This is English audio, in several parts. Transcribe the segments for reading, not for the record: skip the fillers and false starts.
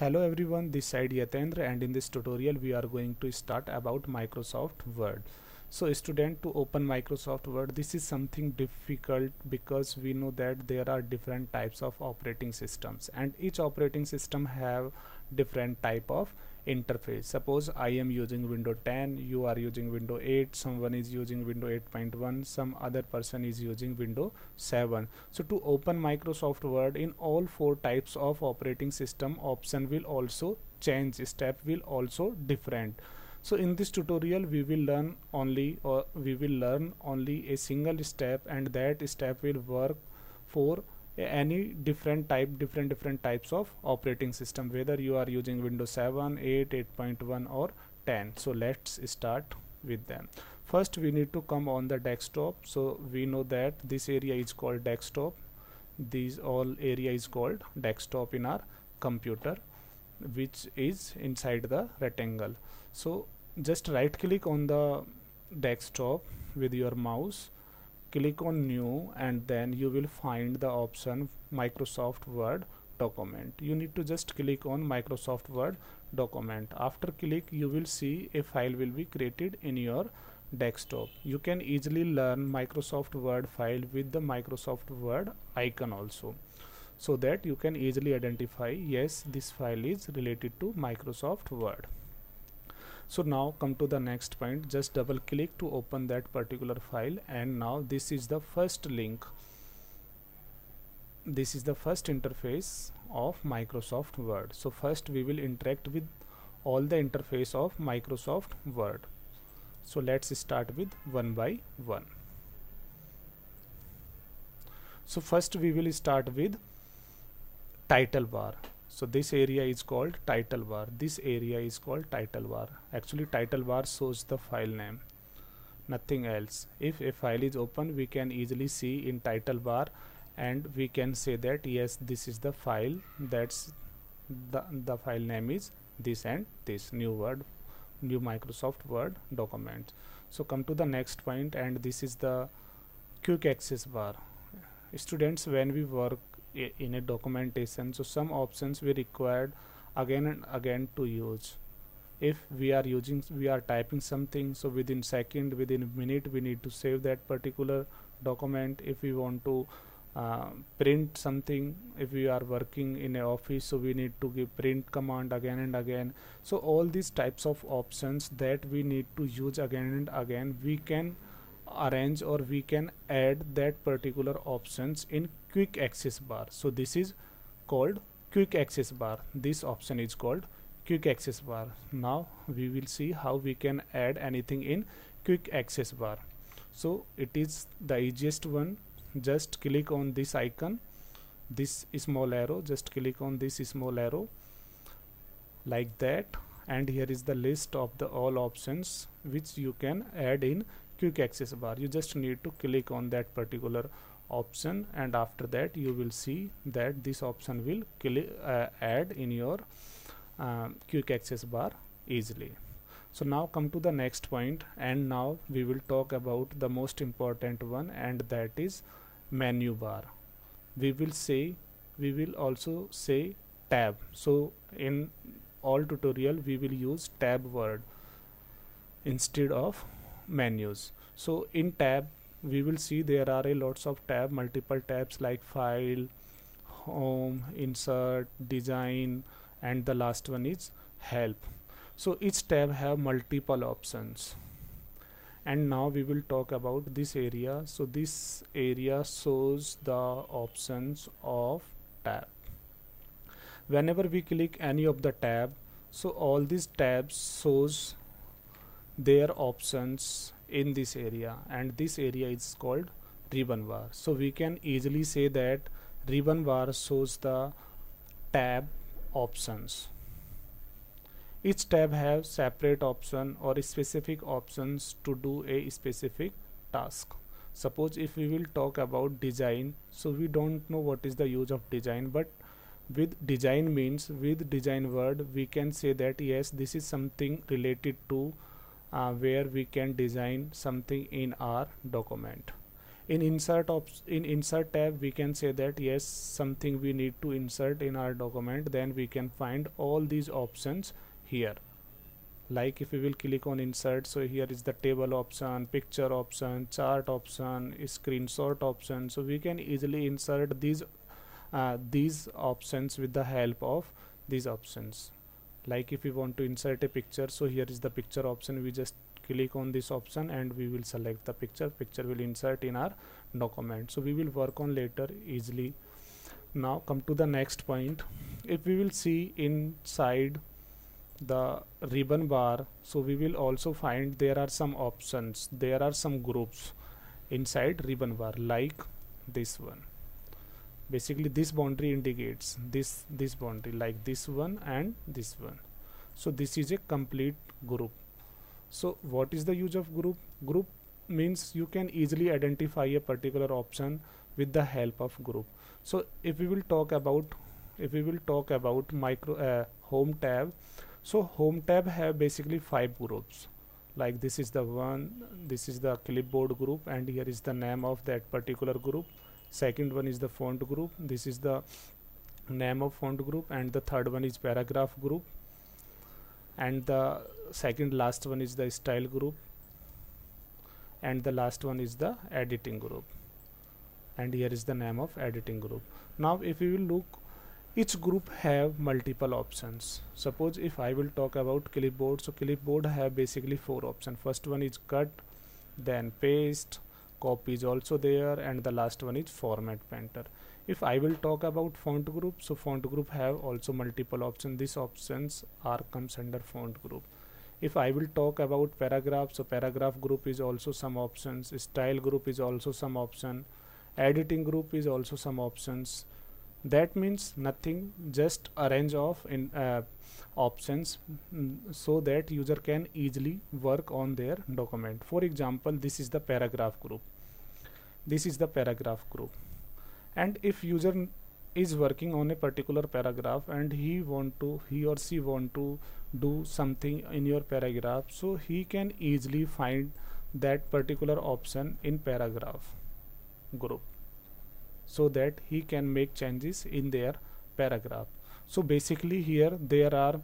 Hello everyone, this side Yatendra, and in this tutorial we are going to start about Microsoft Word. So student, to open Microsoft Word, this is something difficult because we know that there are different types of operating systems and each operating system have different type of interface. Suppose I am using Windows 10, you are using Windows 8, someone is using Windows 8.1, some other person is using Windows 7. So to open Microsoft Word in all four types of operating system, option will also change, step will also different. So in this tutorial we will learn only a single step, and that step will work for any different types of operating system, whether you are using Windows 7, 8, 8.1 or 10. So let's start with them. First we need to come on the desktop. So we know that this area is called desktop, these all area is called desktop in our computer, which is inside the rectangle. So just right click on the desktop with your mouse, click on new, and then you will find the option Microsoft Word document. You need to just click on Microsoft Word document. After click, you will see a file will be created in your desktop. You can easily learn Microsoft Word file with the Microsoft Word icon also, so that you can easily identify, yes, this file is related to Microsoft Word. So now come to the next point, just double click to open that particular file, and now this is the first link. This is the first interface of Microsoft Word. So first we will interact with all the interface of Microsoft Word. So let's start with one by one. So first we will start with title bar. So this area is called title bar. This area is called title bar. Actually title bar shows the file name, nothing else. If a file is open, we can easily see in title bar, and we can say that yes, this is the file, that's the file name is this and this, new Microsoft Word document. So come to the next point, and this is the quick access bar. Students, when we work in a documentation, so some options we required again and again to use. If we are typing something, so within second, within a minute, we need to save that particular document. If we want to print something, if we are working in an office, so we need to give print command again and again. So all these types of options that we need to use again and again, we can arrange or we can add that particular options in quick access bar. So this is called quick access bar. This option is called quick access bar. Now we will see how we can add anything in quick access bar. So it is the easiest one. Just click on this icon, this small arrow, just click on this small arrow like that, and here is the list of the all options which you can add in quick access bar. You just need to click on that particular option, and after that you will see that this option will add in your quick access bar easily. So now come to the next point, and now we will talk about the most important one, and that is menu bar. We will also say tab. So in all tutorial we will use tab word instead of menus. So in tab we will see there are a lots of tab, multiple tabs like file, home, insert, design, and the last one is help. So each tab have multiple options, and now we will talk about this area. So this area shows the options of tab. Whenever we click any of the tab, so all these tabs shows their options in this area, and this area is called ribbon bar. So we can easily say that ribbon bar shows the tab options. Each tab have separate option or specific options to do a specific task. Suppose if we will talk about design, so we don't know what is the use of design, but with design means, with design word we can say that yes, this is something related to where we can design something in our document. In insert tab we can say that yes, something we need to insert in our document, then we can find all these options here. Like if we will click on insert, so here is the table option, picture option, chart option, screenshot option. So we can easily insert these options with the help of these options. Like if we want to insert a picture, so here is the picture option, we just click on this option and we will select the picture will insert in our document. So we will work on later easily. Now come to the next point. If we will see inside the ribbon bar, so we will also find there are some options, there are some groups inside ribbon bar, like this one. Basically this boundary indicates this boundary, like this one and this one. So this is a complete group. So what is the use of group? Group means you can easily identify a particular option with the help of group. So if we will talk about home tab, so home tab have basically 5 groups. Like this is the one, this is the clipboard group, and here is the name of that particular group. Second one is the font group, this is the name of font group, and the third one is paragraph group, and the second last one is the style group, and the last one is the editing group, and here is the name of editing group. Now if we will look, each group have multiple options. Suppose if I will talk about clipboard, so clipboard have basically 4 options. First one is cut, then paste, copy is also there, and the last one is format painter. If I will talk about font group, so font group have also multiple options. These options comes under font group. If I will talk about paragraph, so paragraph group is also some options, style group is also some option, editing group is also some options. That means nothing, just a range of options, so that user can easily work on their document. For example, this is the paragraph group, and if user is working on a particular paragraph and he or she want to do something in your paragraph, so he can easily find that particular option in paragraph group, so that he can make changes in their paragraph. So basically here there are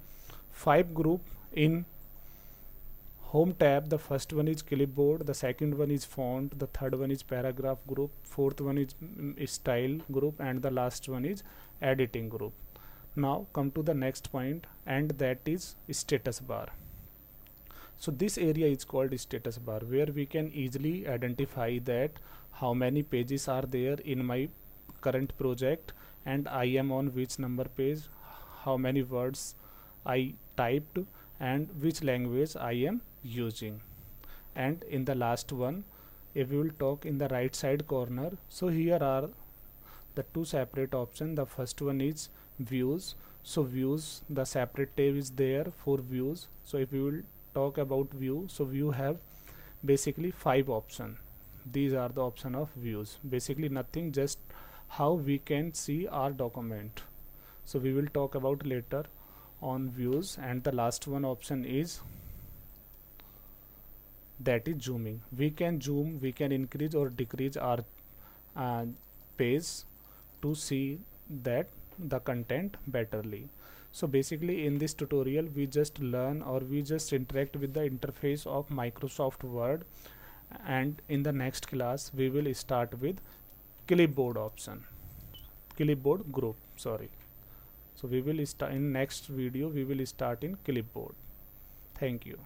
5 group in home tab. The first one is clipboard, the second one is font, the third one is paragraph group, fourth one is style group, and the last one is editing group. Now come to the next point, and that is status bar. So this area is called status bar, where we can easily identify that how many pages are there in my current project, and I am on which number page, how many words I typed, and which language I am using. And in the last one, if we will talk in the right side corner, so here are the 2 separate options. The first one is views. So views, the separate tab is there for views. So if we will talk about view, so view have basically 5 options. These are the option of views. Basically nothing, just how we can see our document. So we will talk about later on views. And the last one option is that is zooming. We can zoom, we can increase or decrease our page to see that the content betterly. So basically in this tutorial we just learn, or we just interact with the interface of Microsoft Word, and in the next class we will start with clipboard group, sorry. So we will start in next video, we will start in clipboard. Thank you.